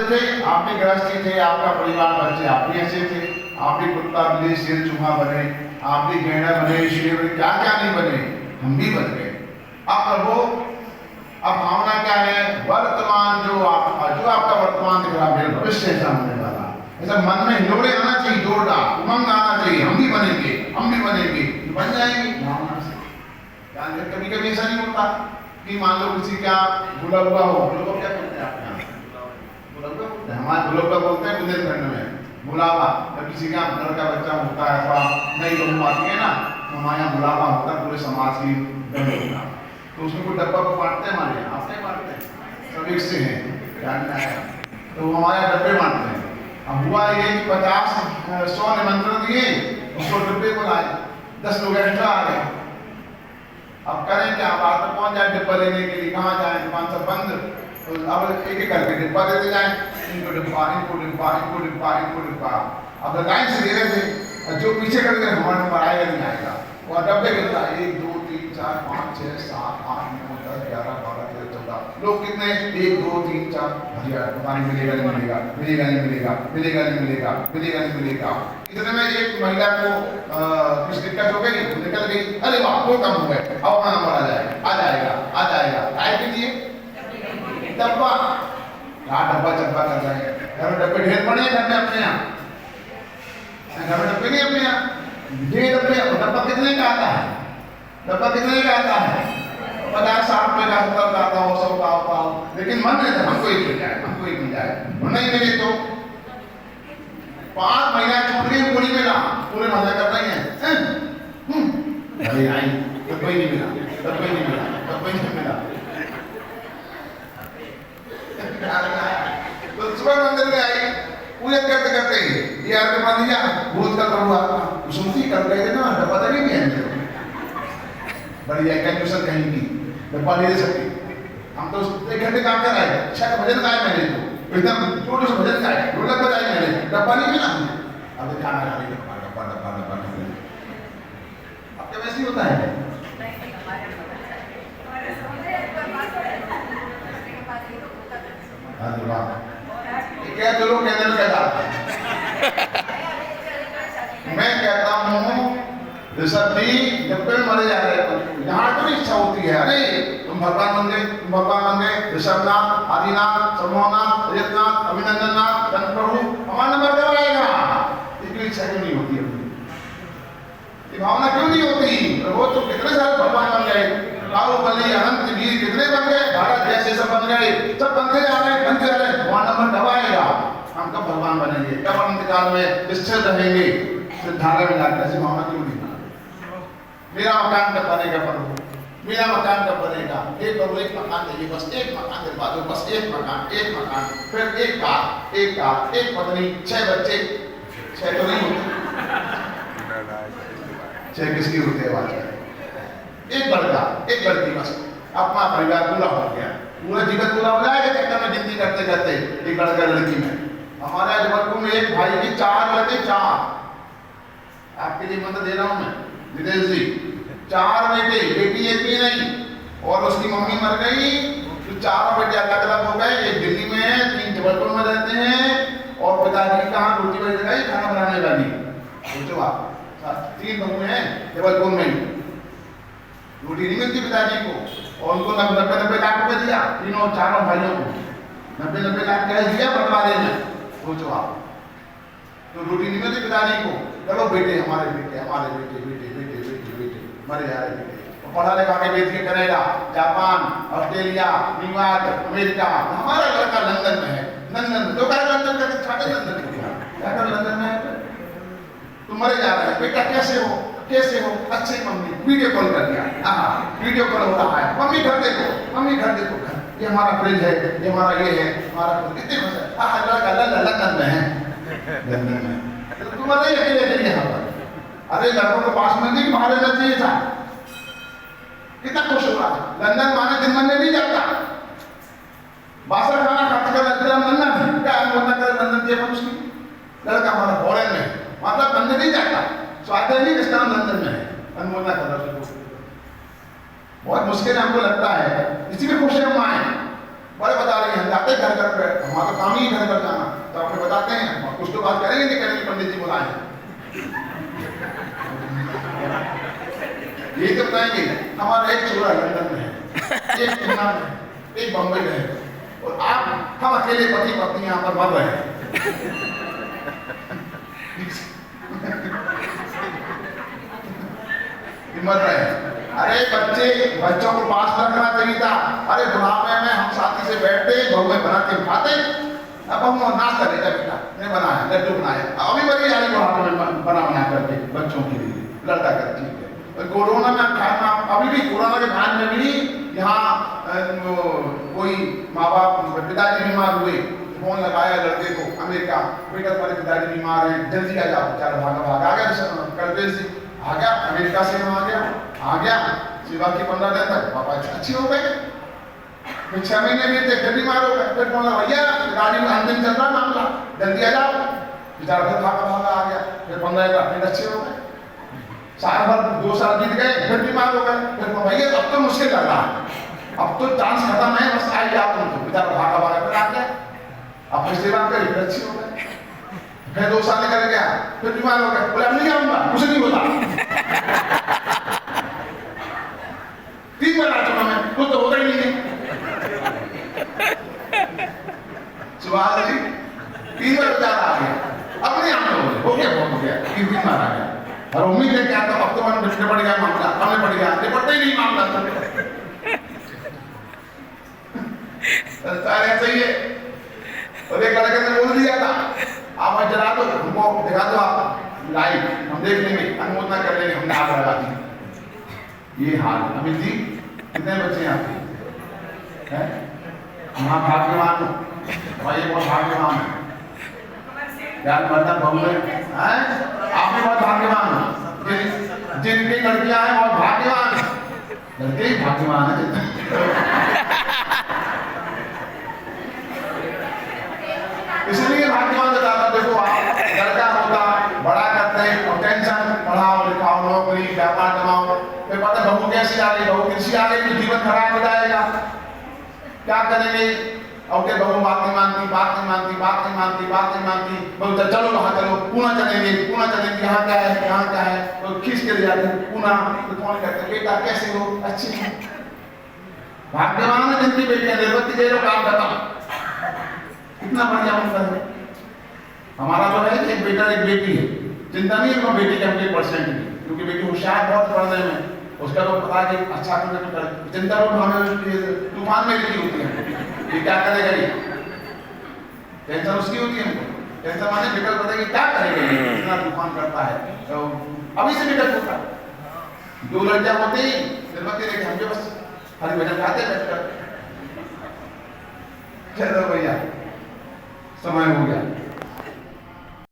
थे, आप भी गृहस्थी थे, आपका परिवार बच्चे आप भी ऐसे थे, आप भी कुत्ता बिल्ली शेर चूहा बने, आप भी गैंडा बने, शेर बने, क्या क्या नहीं बने, हम भी बन गए। अब प्रभु, अब भावना क्या है? वर्तमान जो आपका वर्तमान दिख रहा है, भविष्य ऐसा होने वाला, ऐसा मन में हिलोड़े आना चाहिए, जोरदार उमंग आना चाहिए, हम भी बनेंगे, हम भी बनेंगे, बन जाएंगे भावना से। कभी कभी ऐसा नहीं होता कि मान लो किसी का भूला हुआ हो, लोग क्या बोलते हैं आपके यहाँ? हमारे भूलौका बोलते हैं बुंदेलखंड में बुलावा। जब किसी का घर का बच्चा होता है अथवा नई बहू आती है ना, तो हमारे यहाँ बुलावा होता है पूरे समाज की होता, तो उसमें कोई डब्बा को बांटते हैं, हमारे यहाँ आप नहीं बांटते हैं, सब एक से हैं जानना है, तो हमारे डब्बे बांटते हैं। अब हुआ ये कि 50-100 निमंत्रण दिए, उसको डब्बे को लाए, 10 लोग एक्स्ट्रा आ गए। अब करें क्या? बात में पहुंच जाए डिब्बा लेने के लिए, कहाँ जाए? दुकान सब बंद, तो अब एक एक करके डिब्बा देते जाए, इनको डिब्बा, इनको डिब्बा, इनको डिब्बा, इनको डिब्बा। अब लाइन से दे रहे थे, जो पीछे कर गए हमारे नंबर आएगा नहीं आएगा, और डब्बे कितना? 1 2 3 4 5 6 7 8 9 10 11 12 13 14 लोग कितने? 1 2 3 4 हजार। पता नहीं मिलेगा नहीं मिलेगा, मिलेगा नहीं मिलेगा, मिलेगा नहीं मिलेगा, मिलेगा नहीं मिलेगा। इतने में एक महिला को कुछ दिक्कत हो गई, निकल गई, अरे वाह वो कम हो गए, अब अपना नंबर आ जाएगा, आ जाएगा, आ जाएगा। काय के लिए? डब्बा। क्या डब्बा चब्बा कर रहे हैं? घर में डब्बे ढेर पड़े हैं, घर में अपने यहाँ, घर में डब्बे नहीं अपने यहाँ, ये डब्बे। डब्बा कितने का आता है? डब्बा कितने का आता है? 50-60 रुपए का, 70 का आता हो, 100 का आता हो, लेकिन मन नहीं था हमको एक मिल जाए, हमको एक मिल जाए, नहीं मिले तो 5 महीना छूट गई पूरी मिला, पूरे मजा कर रही है। अरे आई तो कोई नहीं मिला, तब कोई नहीं मिला, तब कोई नहीं मिला। तो सुबह मंदिर में आई, पूजा करते करते ये आपके मान लिया भूत का प्रभु आपका सुनती कर गए थे ना, डब्बा तो नहीं है बड़ी कंजूसन कहीं की, डब्बा नहीं दे सकती। हम तो 1 घंटे काम कर रहे हैं, 6 भजन गाए मैंने, तो एकदम जोर से भजन गाए, ढोलक बजाए मैंने, डब्बा नहीं मिला हमने। अब तो खाना खाने डब्बा डब्बा डब्बा डब्बा, अब क्या वैसे ही होता है? क्या जो लोग कहने कहता मैं कहता हूँ ऋषभ जी, डब्बे में मरे जा रहे हैं, यहाँ तो इच्छा होती है, अरे तुम भगवान बन गए, तुम भगवान बन गए, ऋषभनाथ, आदिनाथ, समूहनाथ, रजतनाथ, अभिनंदननाथ, धन प्रभु, हमारा नंबर कब आएगा? इसकी इच्छा क्यों नहीं होती? ये भावना क्यों नहीं होती? प्रभु तो कितने सारे भगवान बन गए, बाहुबली, अनंत, वीर कितने बन गए, भारत जैसे सब बन गए, सब बनते जा रहे हैं, बनते जा रहे हैं, वहाँ नंबर कब आएगा? हम कब भगवान बनेंगे, कब अंतकाल में स्थिर रहेंगे, सिद्धार्थ में जाकर? ऐसी भावना क्यों नहीं? मेरा मकान कब बनेगा प्रभु, मेरा मकान कब बनेगा? एक प्रभु एक मकान चाहिए, बस एक मकान दिलवा दो, बस एक मकान, फिर एक कार, एक पत्नी, 6 बच्चे, 6 तो नहीं होते, 6 किसकी होते हैं बात? एक लड़का, एक लड़की, बस अपना परिवार पूरा हो गया, पूरा जीवन पूरा हो जाएगा चक्कर में गिनती करते करते एक लड़का लड़की में। हमारे जबलपुर में एक भाई की 4 लड़के, 4, आपके लिए मदद दे रहा हूं मैं विदेश जी, 4 बेटे, बेटी एक भी नहीं, और उसकी मम्मी मर गई, तो 4 बेटे अलग अलग हो गए, एक दिल्ली में है, 3 जबलपुर में रहते हैं, और पिताजी कहाँ रोटी बन गई, खाना बनाने वाली, सोचो आप, 3 बहू हैं जबलपुर में, रोटी नहीं मिलती पिताजी को, और उनको 90-90 लाख रुपए दिया, चारों भाइयों को 90-90 लाख कैश दिया बंटवारे में, सोचो आप, तो रोटी नहीं मिलती पिताजी को, चलो बेटे हमारे बेटे, हमारे बेटे, बेटे बेटे बेटे बेटे मरे जा रहे बेटे, और पढ़ा लिखा के बेच के Canada, Japan, Australia, New York, America, हमारा लड़का लंदन में है, लंदन तो क्या लंदन का छाटे लंदन क्या कर लंदन में, तुम मरे जा रहे हैं, बेटा कैसे हो, कैसे हो, अच्छे मम्मी, वीडियो कॉल कर दिया, हाँ वीडियो कॉल हो रहा है, मम्मी घर देखो, मम्मी घर देखो, ये हमारा फ्रिज है, ये हमारा ये है, हमारा कितने खुश है, लड़का लंदन में है, लंदन में, तुम्हारे अकेले यहाँ पर, अरे लड़कों के पास में नहीं बाहर रहना चाहिए था, कितना खुश हो रहा था, लंदन माने दिन में नहीं जाता, बासर खाना खर्च कर लगता है लंदन, क्या अनुमोदन कर लंदन की अपन उसकी, लड़का हमारा फॉरेन में, मतलब लंदन नहीं जाता, स्वाद नहीं किसका लंदन में है, अनुमोदन कर रहा है, बहुत मुश्किल हमको लगता है, इसी में खुश हम आए, बड़े बता रहे हैं हम जाते घर घर पे, हमारा तो काम ही घर घर जाना, तो अपने बताते हैं कुछ तो बात करेंगे, नहीं करेंगे, पंडित जी बुलाए ये तो बताएंगे। हमारा एक छोरा लंदन में है, एक पूना में, एक बम्बई में है, और आप हम अकेले पति पत्नी यहाँ पर मर रहे हैं। मर रहे हैं। अरे बच्चों को पास रखना चाहिए था। अरे बुढ़ापे में हम साथी से बैठते, बहुए बना के खाते, अब हम नाश्ता लेकर बेटा ने बनाया, लड्डू बनाया, अभी बड़ी यारी बुढ़ापे में बना करके बच्चों के लिए लड़का कर, ठीक है। कोरोना में खाना, अभी भी कोरोना के बाद में भी यहाँ कोई माँ बाप पिताजी बीमार हुए, फोन लगाया लड़के को अमेरिका, बेटा तुम्हारे पिताजी बीमार हैं, जल्दी आ जाओ, बेचारा भागा आ गया, कल से आ गया, अमेरिका से आ गया, सेवा की 15 दिन तक पापा अच्छी हो गए, फिर 6 महीने में थे, फिर बीमार हो गए, फिर फोन लगा, भैया गाड़ी में अंतिम चल रहा मामला, जल्दी आ जाओ, बेचारा फिर भागा आ गया, फिर 15 दिन फिर अच्छे हो गए, साल भर 2 साल बीत गए, फिर बीमार हो गए, फिर भैया अब तो मुश्किल लग रहा है, अब तो चांस खत्म है, बस आ जाओ तुम, तो बेचारा भागा फिर आ गया, अब फिर सेवा करी, फिर अच्छी हो गए, फिर 2 साल निकल गया, फिर बीमार हो गए, बोले अब नहीं आऊंगा, कुछ नहीं होता। 3 बार आ चुका मैं, कुछ तो होता ही नहीं है। सुभाष जी 3 बार बेचारा आ गया, अब नहीं आऊंगा, हो गया बहुत हो गया, 3 बार आ गया, और उम्मीद है क्या तो अब तो मैंने बिछड़े पड़ गया मामला, हमने पड़ गया, निपटते ही नहीं मामला, सारे ऐसे ही है। और एक लड़के ने बोल दिया था, आप जला दो, हमको दिखा दो आप लाइव, हम देख लेंगे, अनुमोदना कर लेंगे, हमने आग लगा दी। ये हाल अमित जी, कितने बच्चे हैं आपके? हैं? हाँ भाग्यवान हो भाई, बहुत भाग्यवान है यार, मतलब बहू हैं, आप भी बहुत भाग्यवान हो, जिनकी लड़कियां हैं बहुत भाग्यवान है, लड़के ही भाग्यवान है। इसलिए भाग्यवान बताता, देखो आप लड़का होता, बड़ा करते हैं, टेंशन, पढ़ाओ लिखाओ, नौकरी, व्यापार जमाओ, फिर पता बहू कैसी आ गई, बहू कृषि आ गई, तो जीवन खराब हो जाएगा, क्या करेंगे? और क्या बहू बात नहीं मानती, बहू चलो वहाँ चलो, पूना चलेंगे, यहाँ क्या है, तो खींच के ले जाते हैं पूना, तो फोन करते बेटा कैसे हो, अच्छी है, भाग्यवान है जिनकी बेटियां निर्वती दे लो, काम खत्म, इतना बढ़िया मंत्र है। हमारा तो है एक बेटा एक बेटी है, चिंता नहीं है बेटी का 100% की, क्योंकि बेटी होशियार बहुत पढ़ने में, उसका तो पता है कि अच्छा करने में चिंता तो हमें तूफान में लिखी होती है, ये क्या करेगा, ये टेंशन उसकी होती है, हमको टेंशन माने बेटा पता है कि क्या करेगा, इतना तूफान करता है, तो अभी से बेटा होता है, 2 लड़कियां होते ही निर्वती देखे, हमके बस हरी भजन खाते बैठकर, चलो भैया समय हो गया।